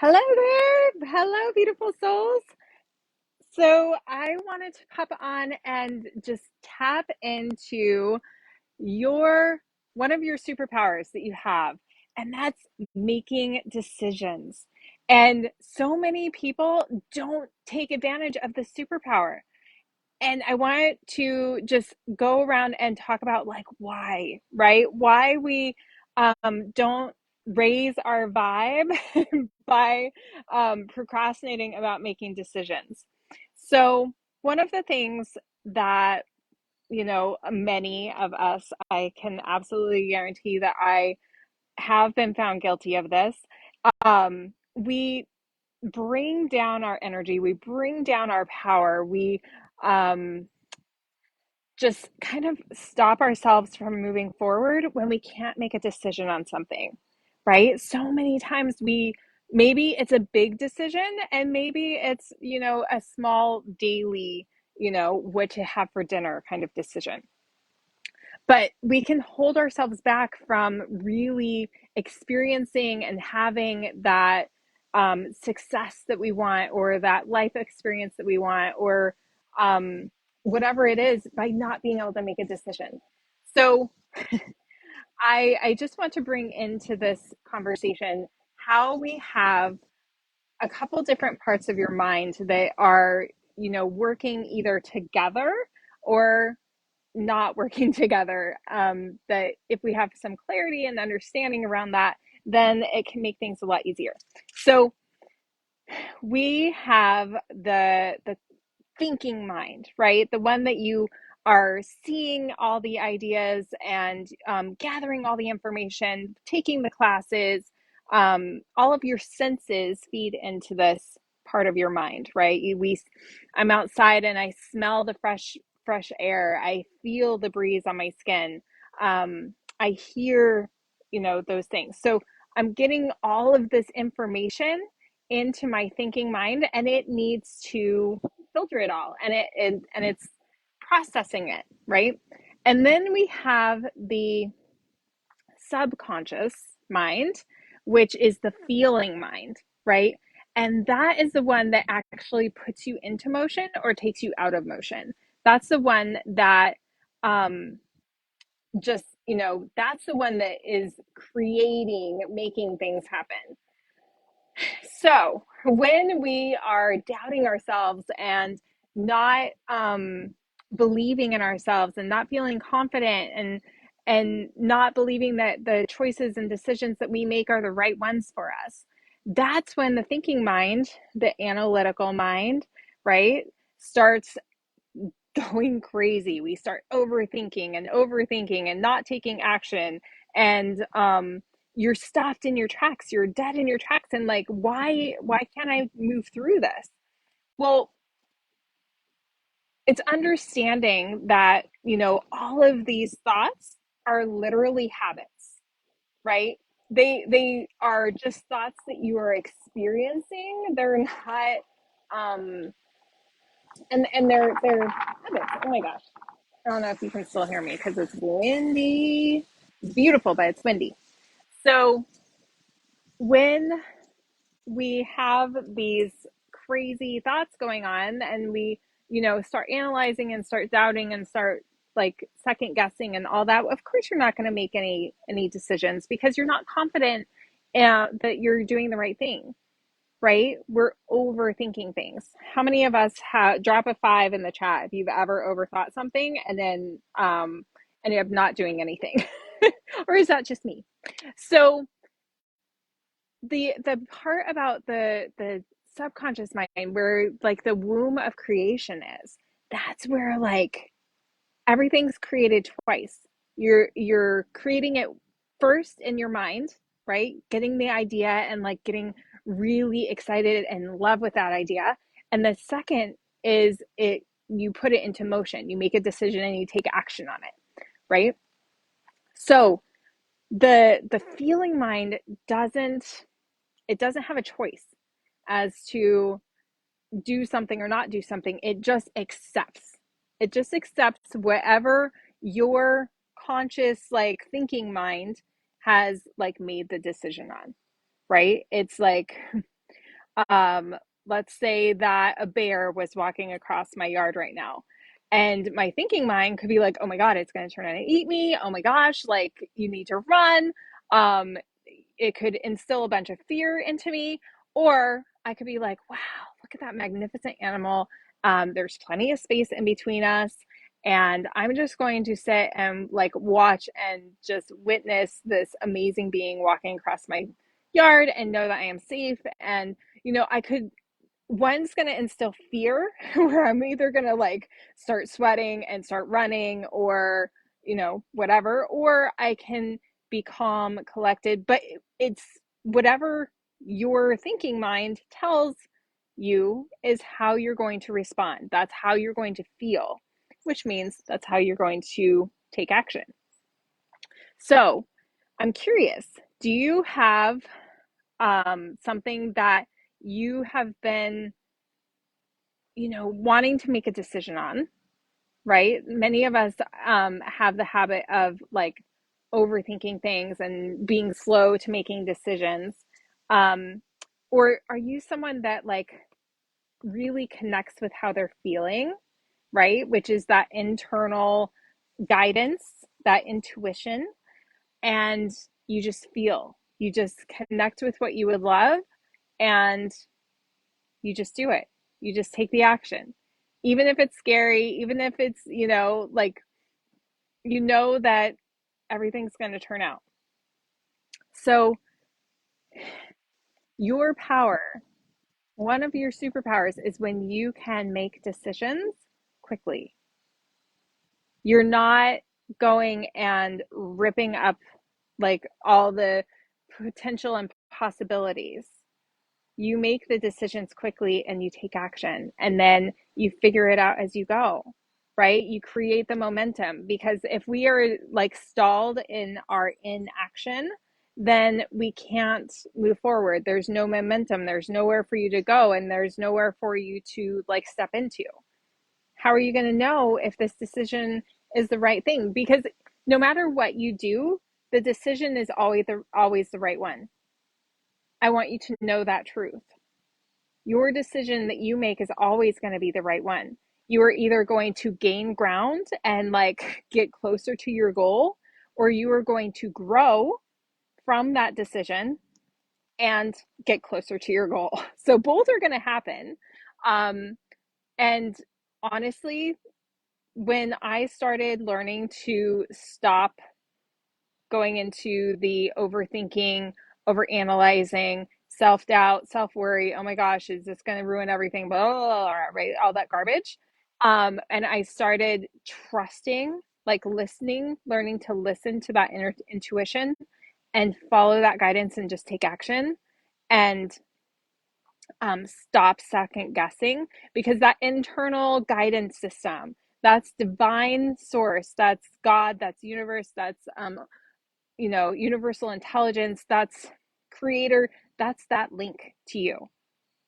Hello there. Hello, beautiful souls. So, I wanted to pop on and just tap into your one of your superpowers that you have, and that's making decisions. And so many people don't take advantage of the superpower. And I wanted to just go around and talk about like why, right? Why we don't raise our vibe by procrastinating about making decisions. So, one of the things that, many of us, I can absolutely guarantee that I have been found guilty of this. We bring down our energy, we bring down our power, we um, just kind of stop ourselves from moving forward when we can't make a decision on something, right? So many times maybe it's a big decision and maybe it's, a small daily, what to have for dinner kind of decision. But we can hold ourselves back from really experiencing and having that success that we want, or that life experience that we want, or um, whatever it is, by not being able to make a decision. So I just want to bring into this conversation how we have a couple different parts of your mind that are, working either together or not working together. That if we have some clarity and understanding around that, then it can make things a lot easier. So we have the thinking mind, right? The one that you are seeing all the ideas and gathering all the information, taking the classes, all of your senses feed into this part of your mind, right? I'm outside and I smell the fresh air. I feel the breeze on my skin. I hear, those things. So I'm getting all of this information into my thinking mind, and it needs to filter it all, and it's processing it, right? And then we have the subconscious mind, which is the feeling mind, right? And that is the one that actually puts you into motion or takes you out of motion. That's the one that um just, that's the one that is creating, making things happen. So when we are doubting ourselves and not believing in ourselves and not feeling confident, and not believing that the choices and decisions that we make are the right ones for us, that's when the thinking mind, the analytical mind, right, starts going crazy. We start overthinking and not taking action. And you're stopped in your tracks. You're dead in your tracks. And like, why can't I move through this? Well, it's understanding that, all of these thoughts are literally habits, right? They are just thoughts that you are experiencing. They're not and they're habits. Oh my gosh. I don't know if you can still hear me because it's windy. It's beautiful, but it's windy. So when we have these crazy thoughts going on, and we, start analyzing and start doubting and start like second guessing and all that, of course you're not going to make any decisions because you're not confident that you're doing the right thing, right? We're overthinking things. How many of us have drop a 5 in the chat if you've ever overthought something and then ended up not doing anything? Or is that just me? So the part about the subconscious mind, where like the womb of creation is, that's where like everything's created twice. You're creating it first in your mind, right? Getting the idea and like getting really excited and in love with that idea. And the second is it you put it into motion. You make a decision and you take action on it, right? So the feeling mind doesn't it doesn't have a choice as to do something or not do something. It just accepts whatever your conscious like thinking mind has like made the decision on, right? It's like um, let's say that a bear was walking across my yard right now. And my thinking mind could be like, oh my God, it's going to turn around and eat me. Oh my gosh, like you need to run. Um, it could instill a bunch of fear into me. Or I could be like, wow, look at that magnificent animal. There's plenty of space in between us. And I'm just going to sit and like watch and just witness this amazing being walking across my yard and know that I am safe. And, I could, one's going to instill fear where I'm either going to like start sweating and start running or, whatever, or I can be calm, collected, but it's whatever your thinking mind tells you is how you're going to respond. That's how you're going to feel, which means that's how you're going to take action. So I'm curious, do you have something that you have been, wanting to make a decision on, right? Many of us have the habit of like overthinking things and being slow to making decisions. Um, or are you someone that like really connects with how they're feeling, right? Which is that internal guidance, that intuition, and you just feel, you just connect with what you would love, and you just do it. You just take the action. Even if it's scary, even if it's, like, that everything's going to turn out. So, your power, one of your superpowers is when you can make decisions quickly. You're not going and ripping up like all the potential and possibilities. You make the decisions quickly and you take action, and then you figure it out as you go, right? You create the momentum, because if we are like stalled in our inaction, then we can't move forward. There's no momentum, there's nowhere for you to go, and there's nowhere for you to like step into. How are you going to know if this decision is the right thing? Because no matter what you do, the decision is always the right one. I want you to know that truth. Your decision that you make is always going to be the right one. You are either going to gain ground and like get closer to your goal, or you are going to grow from that decision and get closer to your goal. So both are going to happen. And honestly, when I started learning to stop going into the overthinking, overanalyzing, self doubt, self worry. Oh my gosh, is this going to ruin everything? Blah, blah, blah, right? All that garbage. And I started trusting, like listening, learning to listen to that inner intuition and follow that guidance and just take action and stop second guessing, because that internal guidance system, that's divine source, that's God, that's universe, that's universal intelligence, that's creator, that's that link to you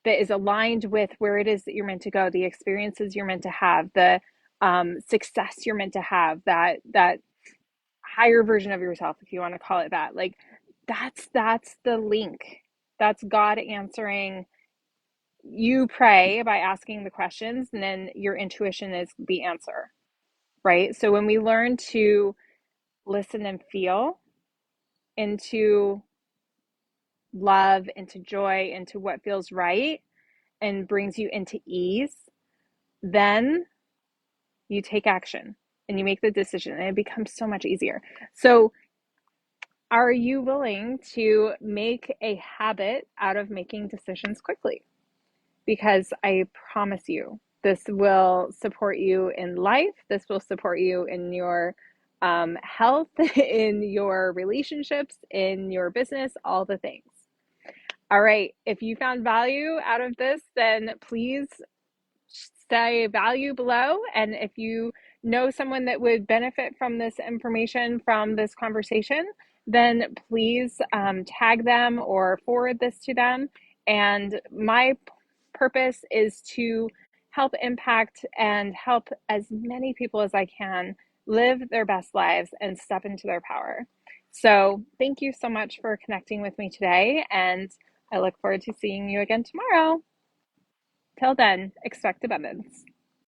that is aligned with where it is that you're meant to go, the experiences you're meant to have, the success you're meant to have, that higher version of yourself, if you want to call it that. Like that's the link. That's God answering. You pray by asking the questions, and then your intuition is the answer, right? So when we learn to listen and feel into love, into joy, into what feels right and brings you into ease, then you take action and you make the decision, and it becomes so much easier. So, are you willing to make a habit out of making decisions quickly? Because I promise you, this will support you in life. This will support you in your health, in your relationships, in your business, all the things. All right. If you found value out of this, then please say value below. And if you know someone that would benefit from this information, from this conversation, then please tag them or forward this to them. And my purpose is to help impact and help as many people as I can live their best lives and step into their power. So thank you so much for connecting with me today. And I look forward to seeing you again tomorrow. Till then, expect abundance.